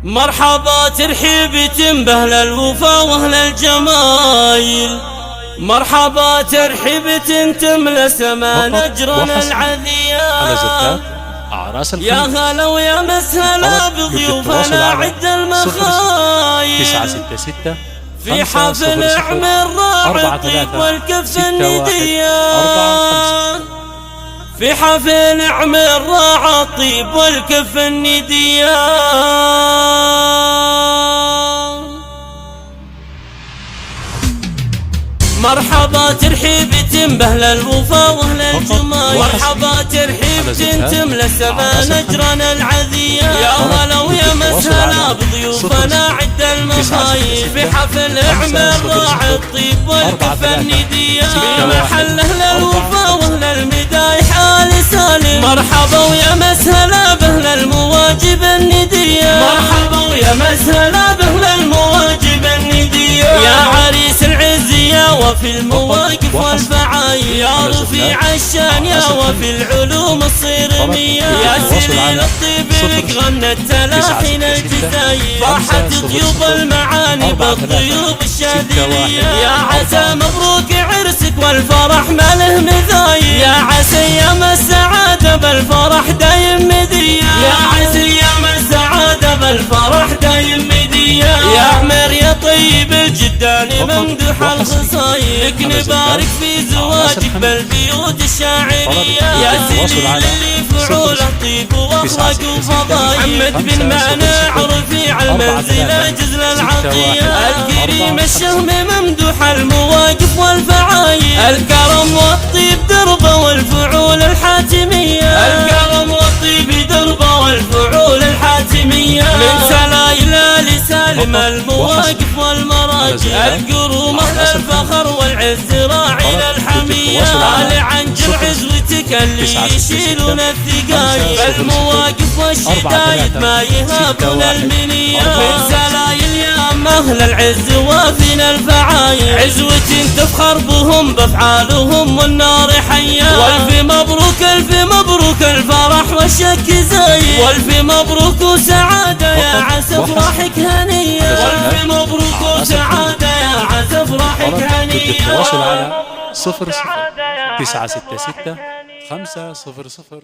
مرحبا ترحيبة بأهل الوفا وأهل الجمايل، مرحبا ترحيبة تملى سما نجرنا العذيان. يا هلا ويا مسهلا بضيوفنا عد المخايل، في حفل اعمل راعي الطيب والكف النديان، في حفل اعمل راعي الطيب والكف النديان. مرحبا ترحيبة بأهل الوفا وأهل الجمايل، مرحبا ترحيبة تملى سما نجرنا العذيان. يا هلا ويا مسهلا بضيوفنا عد المخايل، في حفل اعمل راعي الطيب والكف النديان، في محل أهل الوفا وأهل المدايح آل سالم. مرحبا ويا مسهلا بأهل المواجب النديان، مرحبا ويا مسهلا بأهل المواجب النديان. يا عريس العزية وفي المواقف والفعايل، يا رفيع الشان يا وفي العلوم الصيرمية، يا سليل الطيب لك غنت تلاحين الجزاير، فرحة ضيوف المعاني بالضيوف الشاذلية. يا عسى مبروك عرسك والفرح ما له مثايل، يا عسى ايام السعادة بالفرح دايم مديان، يا عسى ايام السعادة بالفرح دايم مديان. يا عمر يا طيب الجداني ممدوح الخصايل، لك نبارك في زواجك بالبيوت الشاعرية، يا سليل اللي فعوله طيب واخلاق وفضايل. محمد بن معنى رفيع المنزلة جزل العطية، الكريم الشهم ممدوح المواقف والفعايل، الكرم والطيب دربه والفعول الحاتمية، الكرم والطيب دربه والفعول الحاتمية. من سلايل لسالم المواقف والمراجع، القروم أهل الفخر والعز راعي للحمية، آل عنجر عزوتك اللي يشيلون الثقايل، المواقف والشدايد ما يهابون المنية. من سلايل يا أهل العز وافينا الفعايل، عزوة تفخر بهم بأفعالهم والنار حيا. والف مبروك الف مبروك الفرح والشك زايد، والف مبروك وسعادة يا عسى افراحك هنية، والف مبروك وسعادة يا عسى افراحك هنية. التواصل على 00 966 500